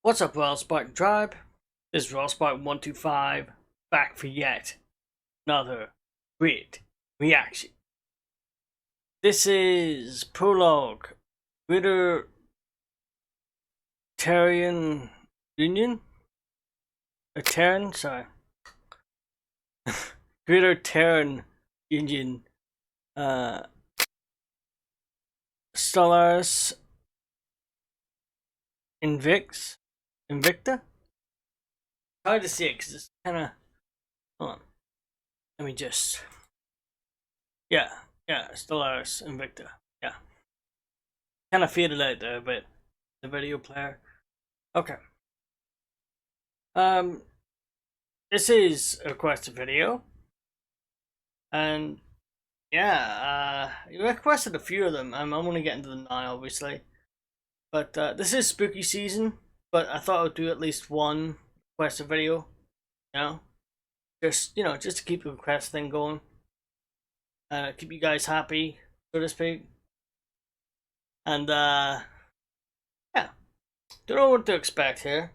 What's up, Royal Spartan Tribe? This is Royal Spartan 125 back for yet another great reaction. This is Prologue, Greater Terran Union? Terran? Sorry. Greater Terran Union, Stellaris Invicta? Hard to see it because it's kind of. Hold on. Let me just. Yeah, Stellaris Invicta. Yeah. Kind of faded out there, but the video player. Okay. This is a requested video. And yeah, you requested a few of them. I'm going to get into them now, obviously. But this is spooky season, but I thought I would do at least one requested video, just to keep the request thing going, keep you guys happy, so to speak. And yeah, don't know what to expect here.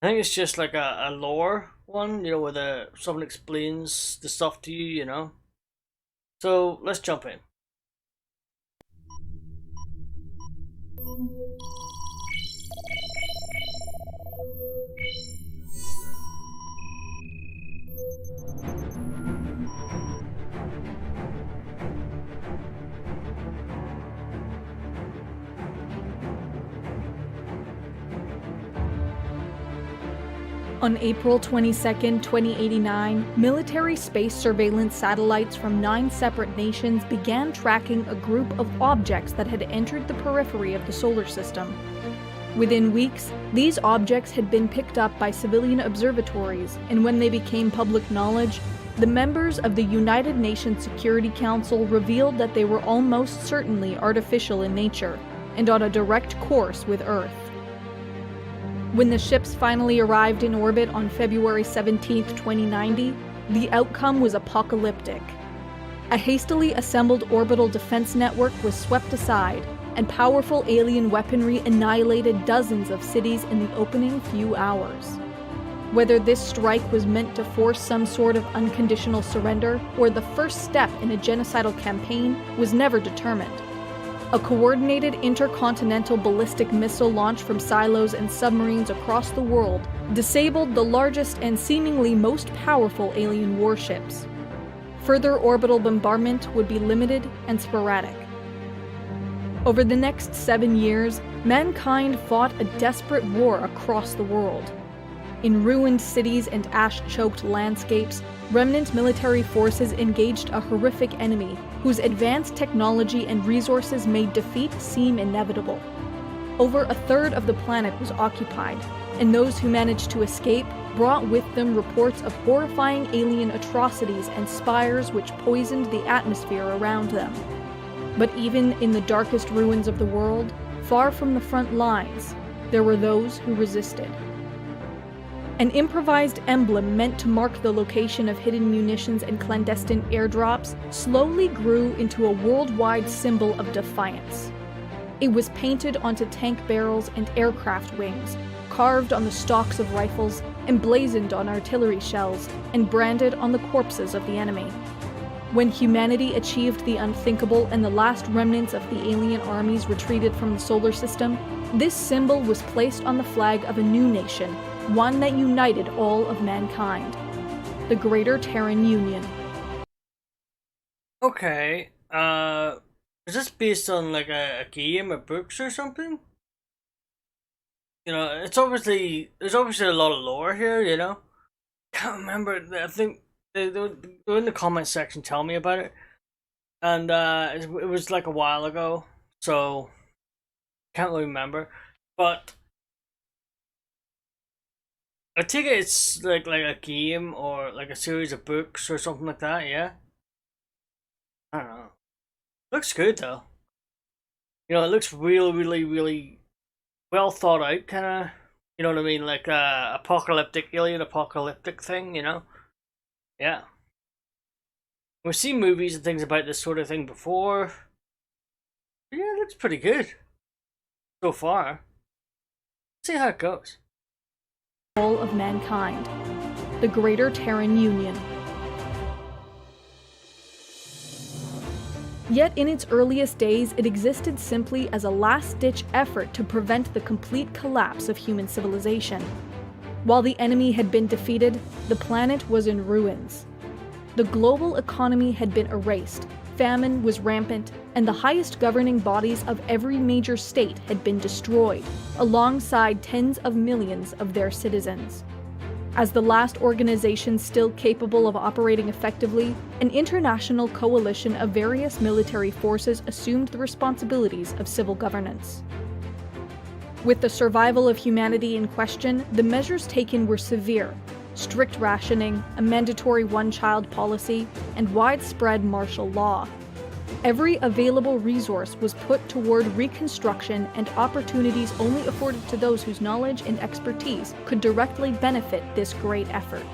I think it's just like a lore one, where someone explains the stuff to you, So let's jump in. On April 22, 2089, military space surveillance satellites from 9 separate nations began tracking a group of objects that had entered the periphery of the solar system. Within weeks, these objects had been picked up by civilian observatories, and when they became public knowledge, the members of the United Nations Security Council revealed that they were almost certainly artificial in nature, and on a direct course with Earth. When the ships finally arrived in orbit on February 17, 2090, the outcome was apocalyptic. A hastily assembled orbital defense network was swept aside, and powerful alien weaponry annihilated dozens of cities in the opening few hours. Whether this strike was meant to force some sort of unconditional surrender or the first step in a genocidal campaign was never determined. A coordinated intercontinental ballistic missile launch from silos and submarines across the world disabled the largest and seemingly most powerful alien warships. Further orbital bombardment would be limited and sporadic. Over the next 7 years, mankind fought a desperate war across the world. In ruined cities and ash-choked landscapes, remnant military forces engaged a horrific enemy whose advanced technology and resources made defeat seem inevitable. Over a third of the planet was occupied, and those who managed to escape brought with them reports of horrifying alien atrocities and spires which poisoned the atmosphere around them. But even in the darkest ruins of the world, far from the front lines, there were those who resisted. An improvised emblem meant to mark the location of hidden munitions and clandestine airdrops slowly grew into a worldwide symbol of defiance. It was painted onto tank barrels and aircraft wings, carved on the stocks of rifles, emblazoned on artillery shells, and branded on the corpses of the enemy. When humanity achieved the unthinkable and the last remnants of the alien armies retreated from the solar system, this symbol was placed on the flag of a new nation, one that united all of mankind. The Greater Terran Union. Okay, is this based on like a game or books or something? There's obviously a lot of lore here, Can't remember, I think they were in the comment section telling me about it. And it was like a while ago, so can't really remember. But I think it's like a game or like a series of books or something like that, yeah? I don't know. Looks good though. It looks really well thought out, kinda, you know what I mean? Like alien apocalyptic thing, Yeah. We've seen movies and things about this sort of thing before. Yeah, it looks pretty good. So far. see how it goes. Of mankind, the Greater Terran Union. Yet in its earliest days, it existed simply as a last-ditch effort to prevent the complete collapse of human civilization. While the enemy had been defeated, the planet was in ruins. The global economy had been erased, famine was rampant, and the highest governing bodies of every major state had been destroyed, alongside tens of millions of their citizens. As the last organization still capable of operating effectively, an international coalition of various military forces assumed the responsibilities of civil governance. With the survival of humanity in question, the measures taken were severe: strict rationing, a mandatory one-child policy, and widespread martial law. Every available resource was put toward reconstruction, and opportunities only afforded to those whose knowledge and expertise could directly benefit this great effort.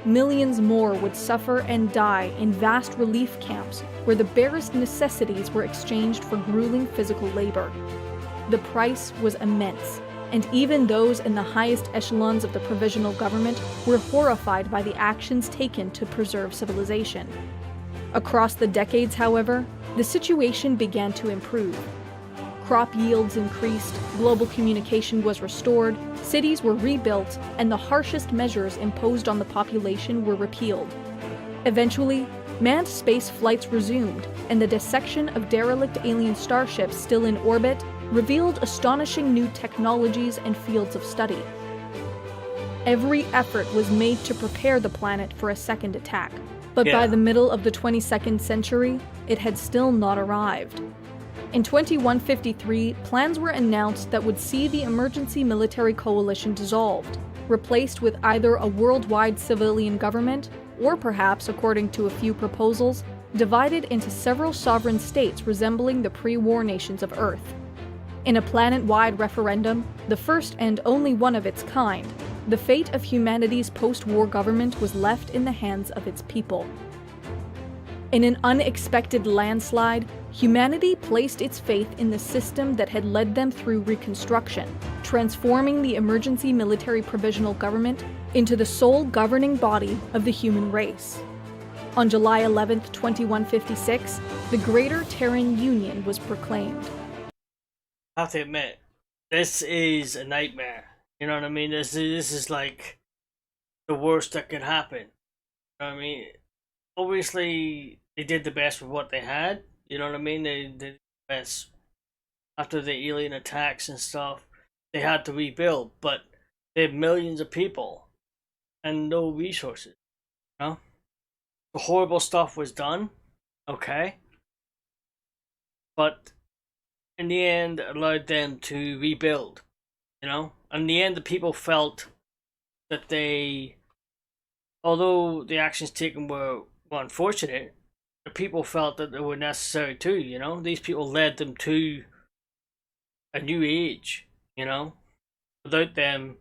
Millions more would suffer and die in vast relief camps where the barest necessities were exchanged for grueling physical labor. The price was immense, and even those in the highest echelons of the provisional government were horrified by the actions taken to preserve civilization. Across the decades, however, the situation began to improve. Crop yields increased, global communication was restored, cities were rebuilt, and the harshest measures imposed on the population were repealed. Eventually, manned space flights resumed, and the dissection of derelict alien starships still in orbit revealed astonishing new technologies and fields of study. Every effort was made to prepare the planet for a second attack. But by the middle of the 22nd century, it had still not arrived. In 2153, plans were announced that would see the emergency military coalition dissolved, replaced with either a worldwide civilian government, or perhaps, according to a few proposals, divided into several sovereign states resembling the pre-war nations of Earth. In a planet-wide referendum, the first and only one of its kind, the fate of humanity's post-war government was left in the hands of its people. In an unexpected landslide, humanity placed its faith in the system that had led them through reconstruction, transforming the emergency military provisional government into the sole governing body of the human race. On July 11, 2156, the Greater Terran Union was proclaimed. I have to admit, this is a nightmare. You know what I mean? This is like the worst that could happen. You know what I mean? Obviously, they did the best with what they had. You know what I mean? They did the best after the alien attacks and stuff. They had to rebuild, but they had millions of people and no resources. You know? The horrible stuff was done, okay? But in the end, it allowed them to rebuild. You know? In the end, the people felt that they, although the actions taken were unfortunate, the people felt that they were necessary too, you know? These people led them to a new age, you know? Without them,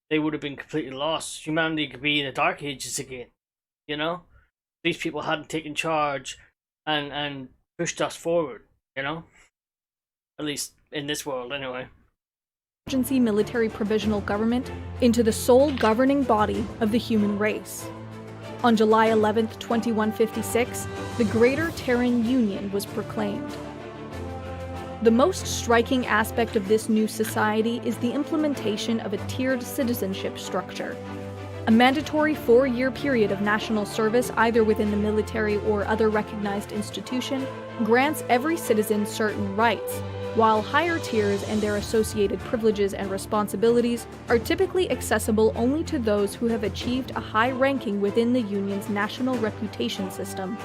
they would have been completely lost. Humanity could be in the Dark Ages again, you know? These people hadn't taken charge and pushed us forward, you know? At least in this world, anyway. Emergency military provisional government into the sole governing body of the human race. On July 11, 2156, the Greater Terran Union was proclaimed. The most striking aspect of this new society is the implementation of a tiered citizenship structure. A mandatory 4-year period of national service, either within the military or other recognized institution, grants every citizen certain rights, while higher tiers and their associated privileges and responsibilities are typically accessible only to those who have achieved a high ranking within the Union's national reputation system.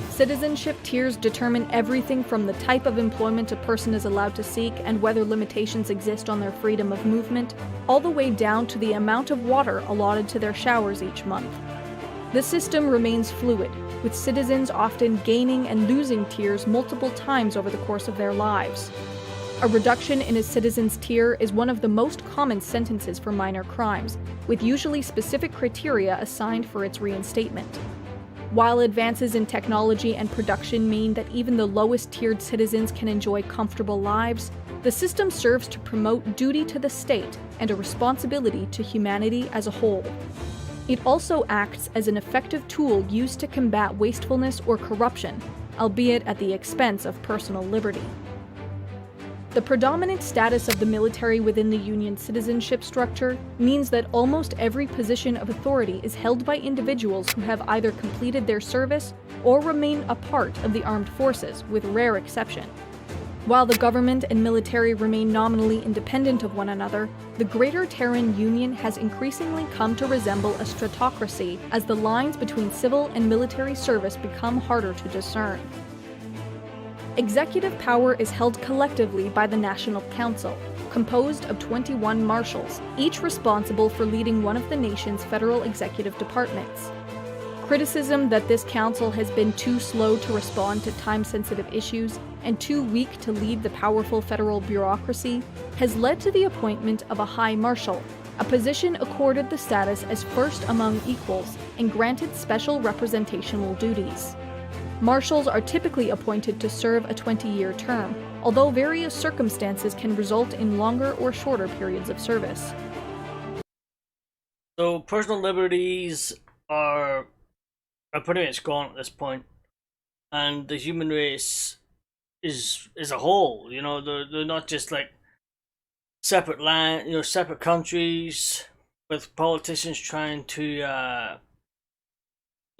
Citizenship tiers determine everything from the type of employment a person is allowed to seek and whether limitations exist on their freedom of movement, all the way down to the amount of water allotted to their showers each month. The system remains fluid, with citizens often gaining and losing tiers multiple times over the course of their lives. A reduction in a citizen's tier is one of the most common sentences for minor crimes, with usually specific criteria assigned for its reinstatement. While advances in technology and production mean that even the lowest tiered citizens can enjoy comfortable lives, The system serves to promote duty to the state and a responsibility to humanity as a whole. It also acts as an effective tool used to combat wastefulness or corruption, albeit at the expense of personal liberty. The predominant status of the military within the Union citizenship structure means that almost every position of authority is held by individuals who have either completed their service or remain a part of the armed forces, with rare exception. While the government and military remain nominally independent of one another, the Greater Terran Union has increasingly come to resemble a stratocracy as the lines between civil and military service become harder to discern. Executive power is held collectively by the National Council, composed of 21 marshals, each responsible for leading one of the nation's federal executive departments. Criticism that this council has been too slow to respond to time-sensitive issues and too weak to lead the powerful federal bureaucracy has led to the appointment of a High Marshal, a position accorded the status as first among equals and granted special representational duties. Marshals are typically appointed to serve a 20-year term, although various circumstances can result in longer or shorter periods of service. So personal liberties are pretty much gone at this point, and the human race is a whole. You know, they're not just like separate land, you know, separate countries with politicians trying to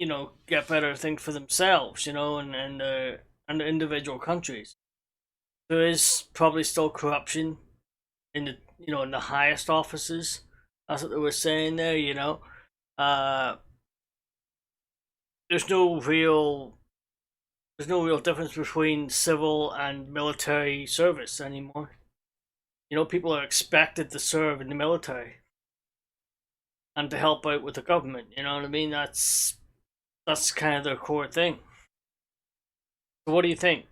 you know, get better things for themselves, you know, and the individual countries. There is probably still corruption in the, you know, in the highest offices. That's what they were saying there, you know. There's no real difference between civil and military service anymore. You know, people are expected to serve in the military and to help out with the government. You know what I mean? That's kind of their core thing. So what do you think?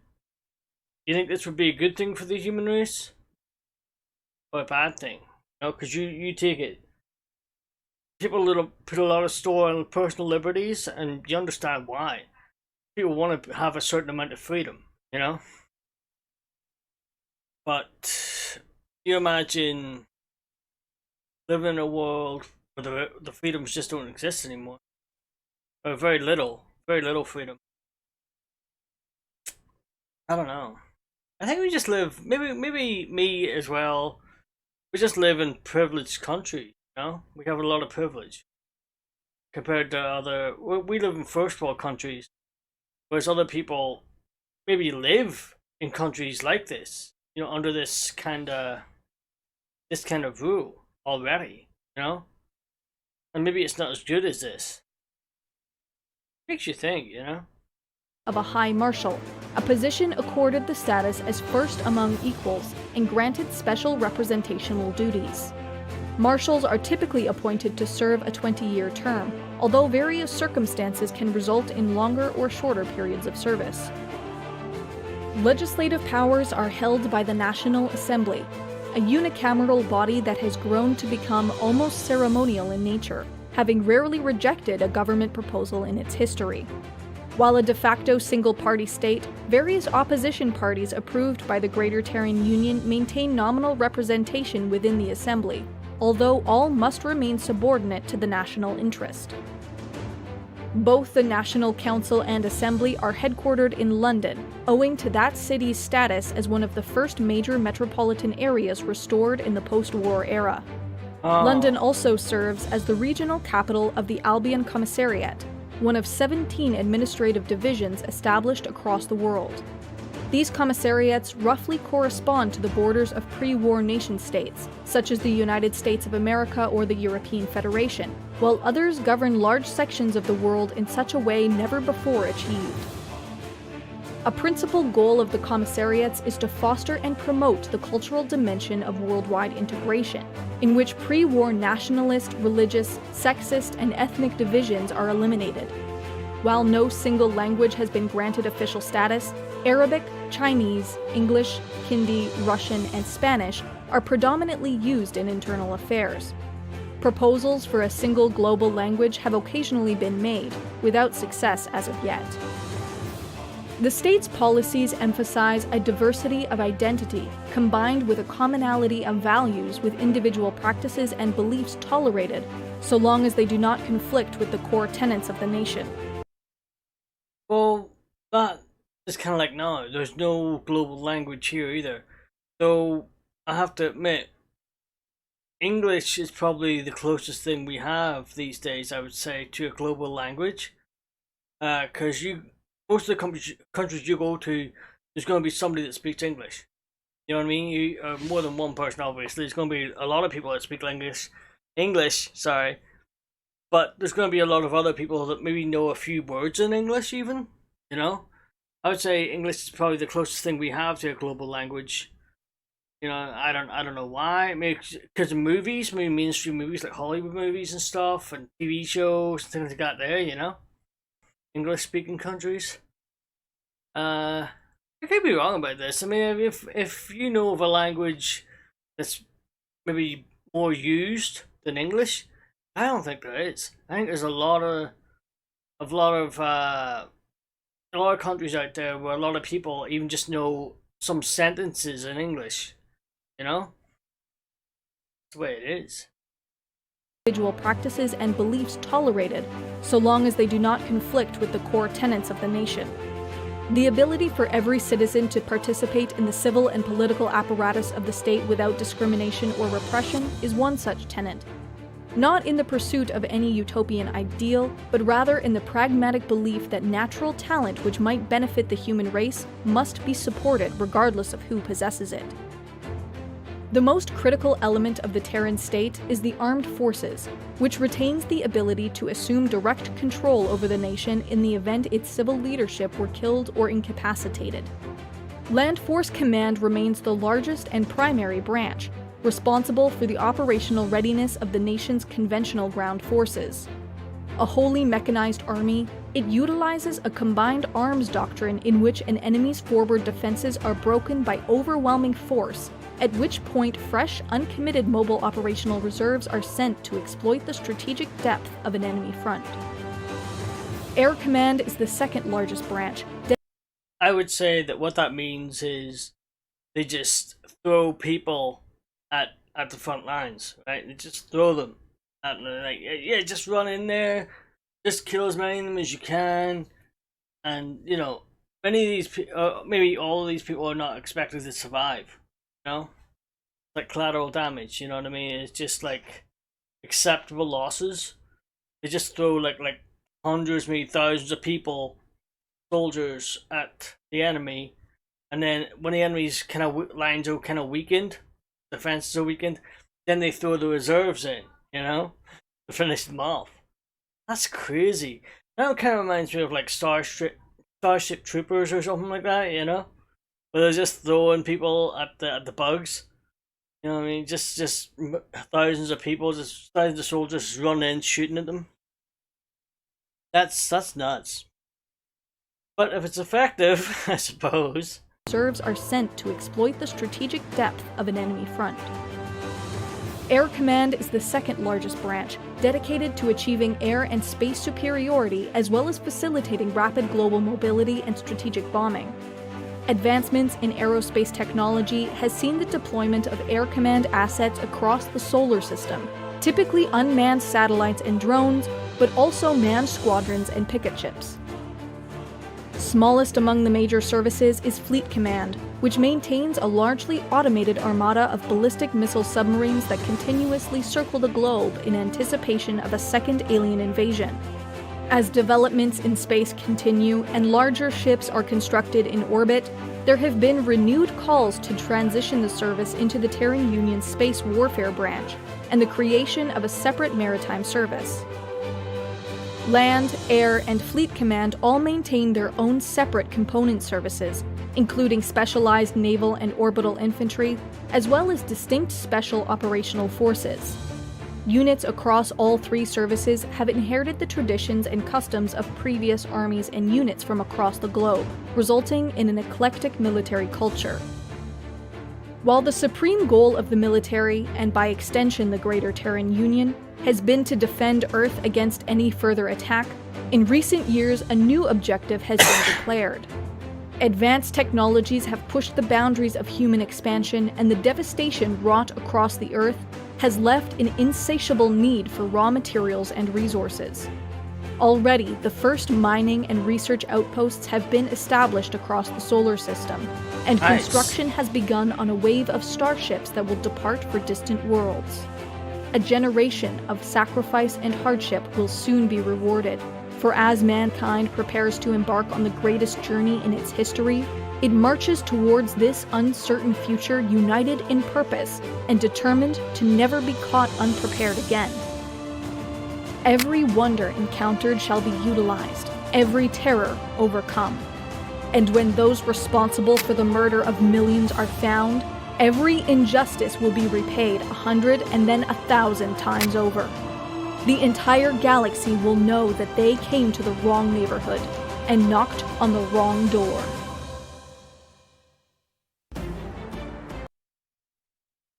You think this would be a good thing for the human race? Or a bad thing? You know, because you take it. People put a lot of store on personal liberties, and you understand why. People want to have a certain amount of freedom, you know? But you imagine living in a world where the freedoms just don't exist anymore. Or very little freedom. I don't know. I think we just live, maybe me as well, we just live in privileged countries, you know? We have a lot of privilege. Compared to other, we live in first world countries, whereas other people maybe live in countries like this, you know, under this kind of rule already, you know? And maybe it's not as good as this. Makes you think, you know? Of a High Marshal, a position accorded the status as first among equals and granted special representational duties. Marshals are typically appointed to serve a 20-year term, although various circumstances can result in longer or shorter periods of service. Legislative powers are held by the National Assembly, a unicameral body that has grown to become almost ceremonial in nature, having rarely rejected a government proposal in its history. While a de facto single-party state, various opposition parties approved by the Greater Terran Union maintain nominal representation within the Assembly, although all must remain subordinate to the national interest. Both the National Council and Assembly are headquartered in London, owing to that city's status as one of the first major metropolitan areas restored in the post-war era. London also serves as the regional capital of the Albion Commissariat, one of 17 administrative divisions established across the world. These commissariats roughly correspond to the borders of pre-war nation-states, such as the United States of America or the European Federation, while others govern large sections of the world in such a way never before achieved. A principal goal of the commissariats is to foster and promote the cultural dimension of worldwide integration, in which pre-war nationalist, religious, sexist, and ethnic divisions are eliminated. While no single language has been granted official status, Arabic, Chinese, English, Hindi, Russian, and Spanish are predominantly used in internal affairs. Proposals for a single global language have occasionally been made, without success as of yet. The state's policies emphasize a diversity of identity, combined with a commonality of values with individual practices and beliefs tolerated, so long as they do not conflict with the core tenets of the nation. Well, that is kind of like now. There's no global language here either. So, I have to admit, English is probably the closest thing we have these days, I would say, to a global language. Because most of the countries you go to, there's going to be somebody that speaks English. You know what I mean? More than one person, obviously. There's going to be a lot of people that speak English, sorry. But there's going to be a lot of other people that maybe know a few words in English even, you know? I would say English is probably the closest thing we have to a global language. You know, I don't know why. Maybe because of movies, maybe mainstream movies like Hollywood movies and stuff, and TV shows and things like that there, you know? English-speaking countries. I could be wrong about this. I mean, if you know of a language that's maybe more used than English, I don't think there is. I think there's a lot of countries out there where a lot of people even just know some sentences in English. You know, that's the way it is. Individual practices and beliefs tolerated, so long as they do not conflict with the core tenets of the nation. The ability for every citizen to participate in the civil and political apparatus of the state without discrimination or repression is one such tenet. Not in the pursuit of any utopian ideal, but rather in the pragmatic belief that natural talent which might benefit the human race must be supported regardless of who possesses it. The most critical element of the Terran state is the armed forces, which retains the ability to assume direct control over the nation in the event its civil leadership were killed or incapacitated. Land Force Command remains the largest and primary branch, responsible for the operational readiness of the nation's conventional ground forces. A wholly mechanized army, it utilizes a combined arms doctrine in which an enemy's forward defenses are broken by overwhelming force, at which point fresh, uncommitted mobile operational reserves are sent to exploit the strategic depth of an enemy front. Air Command is the second largest branch. I would say that what that means is they just throw people at the front lines, right? They just throw them at them, like, yeah, just run in there, just kill as many of them as you can, and you know, many of these, maybe all of these people are not expected to survive. You know, like collateral damage. You know what I mean? It's just like acceptable losses. They just throw like hundreds, maybe thousands of people, soldiers at the enemy, and then when the enemy's kind of lines are kind of weakened, defenses are weakened, then they throw the reserves in. You know, to finish them off. That's crazy. That kind of reminds me of like Starship Troopers or something like that. You know. But they're just throwing people at the bugs. You know what I mean? Just thousands of people, just thousands of soldiers just running in, shooting at them. That's nuts. But if it's effective, I suppose. Reserves are sent to exploit the strategic depth of an enemy front. Air Command is the second largest branch, dedicated to achieving air and space superiority as well as facilitating rapid global mobility and strategic bombing. Advancements in aerospace technology has seen the deployment of Air Command assets across the solar system, typically unmanned satellites and drones, but also manned squadrons and picket ships. Smallest among the major services is Fleet Command, which maintains a largely automated armada of ballistic missile submarines that continuously circle the globe in anticipation of a second alien invasion. As developments in space continue and larger ships are constructed in orbit, there have been renewed calls to transition the service into the Terran Union's Space Warfare branch and the creation of a separate maritime service. Land, Air, and Fleet Command all maintain their own separate component services, including specialized naval and orbital infantry, as well as distinct special operational forces. Units across all three services have inherited the traditions and customs of previous armies and units from across the globe, resulting in an eclectic military culture. While the supreme goal of the military, and by extension the Greater Terran Union, has been to defend Earth against any further attack, in recent years a new objective has been declared: Advanced technologies have pushed the boundaries of human expansion, and the devastation wrought across the Earth has left an insatiable need for raw materials and resources. Already, the first mining and research outposts have been established across the solar system, and Nice. construction has begun on a wave of starships that will depart for distant worlds. A generation of sacrifice and hardship will soon be rewarded, for as mankind prepares to embark on the greatest journey in its history, it marches towards this uncertain future united in purpose and determined to never be caught unprepared again. Every wonder encountered shall be utilized, every terror overcome. And when those responsible for the murder of millions are found, every injustice will be repaid 100 and then 1,000 times over. The entire galaxy will know that they came to the wrong neighborhood and knocked on the wrong door.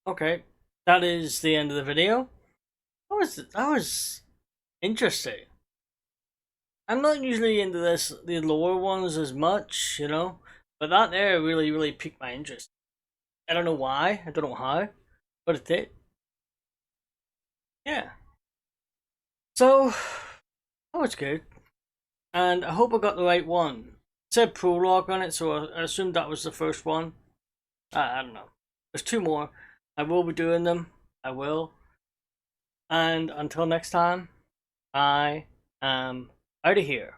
Okay, that is the end of the video. That was interesting. I'm not usually into the lower ones as much, you know, but that there really piqued my interest. I don't know why, I don't know how, but it did. Yeah. So, that was good. And I hope I got the right one. It said Prologue on it, so I assumed that was the first one. I don't know. There's two more. I will be doing them. I will. And until next time, I am out of here.